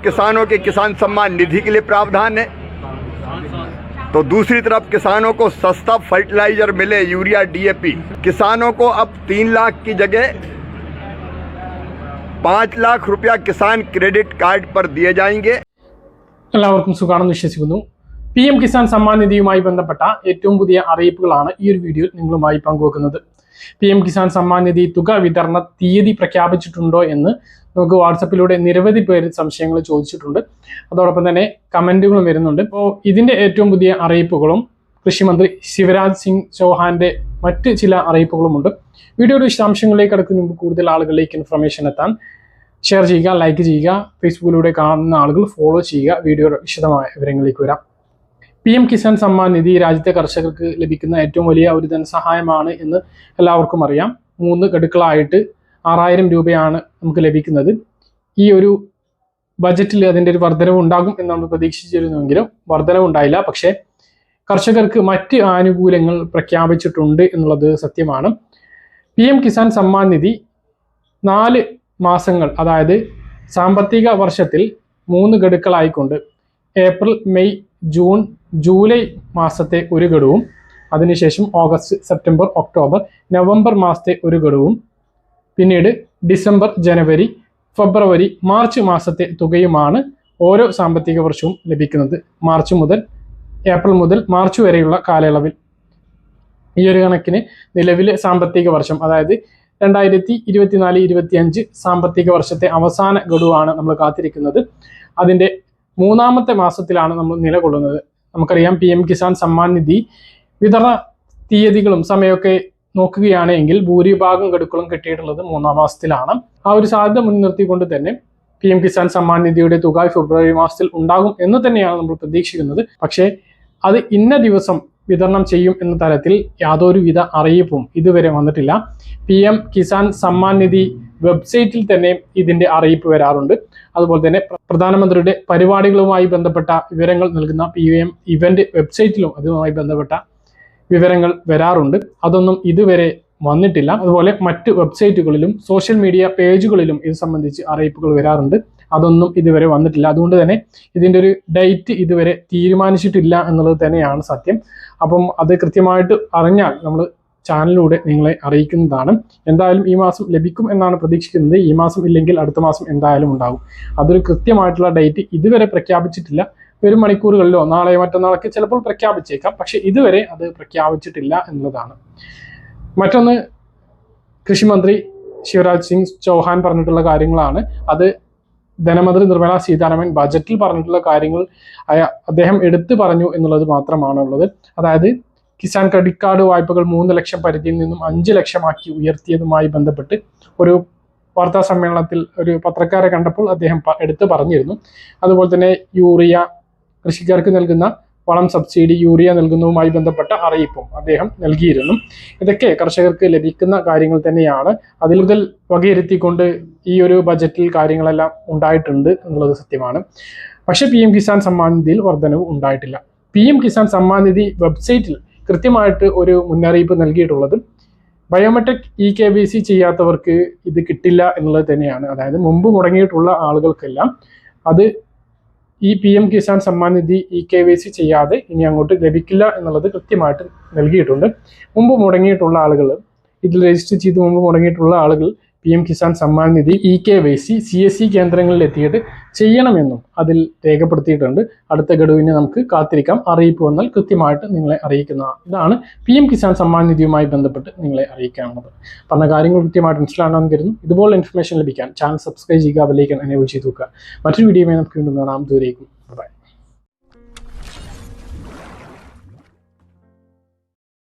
किसानों के किसान सम्मान निधि के लिए प्रावधान है, तो दूसरी तरफ किसानों को सस्ता फर्टिलाइजर मिले, यूरिया, डीएपी। किसानों को अब 3 लाख की जगह 5 लाख रुपया किसान क्रेडिट कार्ड पर दिए जाएंगे। എല്ലാവർക്കും സുഖാണെന്ന് വിശ്വസിക്കുന്നു. PM കിസാൻ സമ്മാൻ നിധിയുമായി ബന്ധപ്പെട്ട ഏറ്റവും പുതിയ അറിയിപ്പുകളാണ് ഈ ഒരു വീഡിയോയിൽ നിങ്ങളുമായി പങ്കുവെക്കുന്നത്. PM കിസാൻ സമ്മാൻ നിധി തുക വിതരണ തീയതി പ്രഖ്യാപിച്ചിട്ടുണ്ടോ എന്ന് നമുക്ക് വാട്സപ്പിലൂടെ നിരവധി പേര് സംശയങ്ങൾ ചോദിച്ചിട്ടുണ്ട്. അതോടൊപ്പം തന്നെ കമന്റുകളും വരുന്നുണ്ട്. അപ്പോൾ ഇതിന്റെ ഏറ്റവും പുതിയ അറിയിപ്പുകളും കൃഷിമന്ത്രി ശിവരാജ് സിംഗ് ചൗഹാന്റെ മറ്റ് ചില അറിയിപ്പുകളുമുണ്ട്. വീഡിയോയുടെ വിശദാംശങ്ങളിലേക്ക് കടക്കുന്നതിന് മുമ്പ് കൂടുതൽ ആളുകളിലേക്ക് ഇൻഫർമേഷൻ എത്താൻ ഷെയർ ചെയ്യുക, ലൈക്ക് ചെയ്യുക, ഫേസ്ബുക്കിലൂടെ കാണുന്ന ആളുകൾ ഫോളോ ചെയ്യുക. വീഡിയോയുടെ വിശദമായ വിവരങ്ങളിലേക്ക് വരാം. PM കിസാൻ സമ്മാൻ നിധി രാജ്യത്തെ കർഷകർക്ക് ലഭിക്കുന്ന ഏറ്റവും വലിയ ഒരു ധനസഹായമാണ് എന്ന് എല്ലാവർക്കും അറിയാം. 3 ഗഡുക്കളായിട്ട് 6000 രൂപയാണ് നമുക്ക് ലഭിക്കുന്നത്. ഈ ഒരു ബജറ്റിൽ അതിൻ്റെ ഒരു വർധനവ് ഉണ്ടാകും എന്ന് നമ്മൾ പ്രതീക്ഷിച്ചിരുന്നുവെങ്കിലും വർധനവ് ഉണ്ടായില്ല. പക്ഷേ കർഷകർക്ക് മറ്റ് ആനുകൂല്യങ്ങൾ പ്രഖ്യാപിച്ചിട്ടുണ്ട് എന്നുള്ളത് സത്യമാണ്. PM കിസാൻ സമ്മാൻ നിധി 4 മാസങ്ങൾ, അതായത് സാമ്പത്തിക വർഷത്തിൽ 3 ഗഡുക്കളായിക്കൊണ്ട് ഏപ്രിൽ, മെയ്, ജൂൺ, ജൂലൈ മാസത്തെ ഒരു ഗഡുവും, അതിനുശേഷം ഓഗസ്റ്റ്, സെപ്റ്റംബർ, ഒക്ടോബർ, നവംബർ മാസത്തെ ഒരു ഗഡുവും, പിന്നീട് ഡിസംബർ, ജനുവരി, ഫെബ്രുവരി, മാർച്ച് മാസത്തെ തുകയുമാണ് ഓരോ സാമ്പത്തിക വർഷവും ലഭിക്കുന്നത്. ഏപ്രിൽ മുതൽ മാർച്ച് വരെയുള്ള കാലയളവിൽ. ഈ ഒരു കണക്കിന് നിലവിലെ സാമ്പത്തിക വർഷം, അതായത് 2024-25 സാമ്പത്തിക വർഷത്തെ അവസാന ഗഡുവാണ് നമ്മൾ കാത്തിരിക്കുന്നത്. അതിൻ്റെ 3ാമത്തെ മാസത്തിലാണ് നമ്മൾ നിലകൊള്ളുന്നത്. നമുക്കറിയാം PM കിസാൻ സമ്മാൻ നിധി വിതരണ തീയതികളും സമയമൊക്കെ നോക്കുകയാണെങ്കിൽ ഭൂരിഭാഗം ഗഡുക്കളും കിട്ടിയിട്ടുള്ളത് 3ാം മാസത്തിലാണ്. ആ ഒരു സാധ്യത മുൻനിർത്തിക്കൊണ്ട് തന്നെ PM കിസാൻ സമ്മാൻ നിധിയുടെ തുക ഫെബ്രുവരി മാസത്തിൽ ഉണ്ടാകും എന്ന് തന്നെയാണ് നമ്മൾ പ്രതീക്ഷിക്കുന്നത്. പക്ഷേ അത് ഇന്ന ദിവസം വിതരണം ചെയ്യും എന്ന തരത്തിൽ യാതൊരുവിധ അറിയിപ്പും ഇതുവരെ വന്നിട്ടില്ല. PM കിസാൻ സമ്മാൻ നിധി വെബ്സൈറ്റിൽ തന്നെ ഇതിന്റെ അറിയിപ്പ് വരാറുണ്ട്. അതുപോലെ തന്നെ പ്രധാനമന്ത്രിയുടെ പരിപാടികളുമായി ബന്ധപ്പെട്ട വിവരങ്ങൾ നൽകുന്ന PM ഇവന്റ് വെബ്സൈറ്റിലും അതുമായി ബന്ധപ്പെട്ട വിവരങ്ങൾ വരാറുണ്ട്. അതൊന്നും ഇതുവരെ വന്നിട്ടില്ല. അതുപോലെ മറ്റ് വെബ്സൈറ്റുകളിലും സോഷ്യൽ മീഡിയ പേജുകളിലും ഇത് സംബന്ധിച്ച് അറിയിപ്പുകൾ വരാറുണ്ട്. അതൊന്നും ഇതുവരെ വന്നിട്ടില്ല. അതുകൊണ്ട് തന്നെ ഇതിൻ്റെ ഒരു ഡേറ്റ് ഇതുവരെ തീരുമാനിച്ചിട്ടില്ല എന്നുള്ളത് തന്നെയാണ് സത്യം. അപ്പം അത് കൃത്യമായിട്ട് അറിഞ്ഞാൽ നമ്മൾ ചാനലിലൂടെ നിങ്ങളെ അറിയിക്കുന്നതാണ്. എന്തായാലും ഈ മാസം ലഭിക്കും എന്നാണ് പ്രതീക്ഷിക്കുന്നത്. ഈ മാസം ഇല്ലെങ്കിൽ അടുത്ത മാസം എന്തായാലും ഉണ്ടാകും. അതൊരു കൃത്യമായിട്ടുള്ള ഡേറ്റ് ഇതുവരെ പ്രഖ്യാപിച്ചിട്ടില്ല. വരും മണിക്കൂറുകളിലോ നാളെയോ മറ്റന്നാളൊക്കെ ചിലപ്പോൾ പ്രഖ്യാപിച്ചേക്കാം. പക്ഷെ ഇതുവരെ അത് പ്രഖ്യാപിച്ചിട്ടില്ല എന്നുള്ളതാണ്. മറ്റൊന്ന്, കൃഷിമന്ത്രി ശിവരാജ് സിംഗ് ചൗഹാൻ പറഞ്ഞിട്ടുള്ള കാര്യങ്ങളാണ്. അത് ധനമന്ത്രി നിർമ്മല സീതാരാമൻ ബജറ്റിൽ പറഞ്ഞിട്ടുള്ള കാര്യങ്ങൾ അദ്ദേഹം എടുത്തു പറഞ്ഞു എന്നുള്ളത് മാത്രമാണുള്ളത്. അതായത് കിസാൻ ക്രെഡിറ്റ് കാർഡ് വായ്പകൾ 3 ലക്ഷം പരിധിയിൽ നിന്നും 5 ലക്ഷമാക്കി ഉയർത്തിയതുമായി ബന്ധപ്പെട്ട് ഒരു വാർത്താ സമ്മേളനത്തിൽ ഒരു പത്രക്കാരെ കണ്ടപ്പോൾ അദ്ദേഹം എടുത്തു പറഞ്ഞിരുന്നു. അതുപോലെ തന്നെ യൂറിയ, കൃഷിക്കാർക്ക് നൽകുന്ന വളം സബ്സിഡി, യൂറിയ നൽകുന്നതുമായി ബന്ധപ്പെട്ട അറിയിപ്പും അദ്ദേഹം നൽകിയിരുന്നു. ഇതൊക്കെ കർഷകർക്ക് ലഭിക്കുന്ന കാര്യങ്ങൾ തന്നെയാണ്. അതിൽ മുതൽ വകയിരുത്തിക്കൊണ്ട് ഈ ഒരു ബജറ്റിൽ കാര്യങ്ങളെല്ലാം ഉണ്ടായിട്ടുണ്ട് എന്നുള്ളത് സത്യമാണ്. പക്ഷേ PM കിസാൻ സമ്മാൻ നിധിയിൽ വർധനവ് ഉണ്ടായിട്ടില്ല. PM കിസാൻ സമ്മാൻ നിധി വെബ്സൈറ്റിൽ കൃത്യമായിട്ട് ഒരു മുന്നറിയിപ്പ് നൽകിയിട്ടുള്ളത് ബയോമെട്രിക് EKYC ചെയ്യാത്തവർക്ക് ഇത് കിട്ടില്ല എന്നുള്ളത് തന്നെയാണ്. അതായത് മുമ്പ് മുടങ്ങിയിട്ടുള്ള ആളുകൾക്കെല്ലാം അത് ഈ PM കിസാൻ സമ്മാൻ നിധി EKYC ചെയ്യാതെ ഇനി അങ്ങോട്ട് ലഭിക്കില്ല എന്നുള്ളത് കൃത്യമായിട്ട് നൽകിയിട്ടുണ്ട്. മുമ്പ് മുടങ്ങിയിട്ടുള്ള ആളുകൾ, ഇതിൽ രജിസ്റ്റർ ചെയ്ത് മുമ്പ് മുടങ്ങിയിട്ടുള്ള ആളുകൾ PM Kisan Samman Nidhi EKYC CSC കേന്ദ്രങ്ങളിൽ എത്തിയിട്ട് ചെയ്യണമെന്നും അതിൽ രേഖപ്പെടുത്തിയിട്ടുണ്ട്. അടുത്ത ഗഡുവിന് നമുക്ക് കാത്തിരിക്കാം. അറിയിപ്പ് വന്നാൽ കൃത്യമായിട്ട് നിങ്ങളെ അറിയിക്കുന്നതാണ്. ഇതാണ് PM കിസാൻ സമ്മാൻ നിധിയുമായി ബന്ധപ്പെട്ട് നിങ്ങളെ അറിയിക്കാനുള്ളത്. പറഞ്ഞ കാര്യങ്ങൾ കൃത്യമായിട്ട് മനസ്സിലാണെന്ന് കരുതുന്നു. ഇതുപോലെ ഇൻഫർമേഷൻ ലഭിക്കാൻ ചാനൽ സബ്സ്ക്രൈബ് ചെയ്യുക, ബെൽ ഐക്കൺ എനേബിൾ ചെയ്ത് വെക്കുക. മറ്റൊരു വീഡിയോയുമായി നമുക്ക് വീണ്ടും കാണാം. ദൂരേക്കും.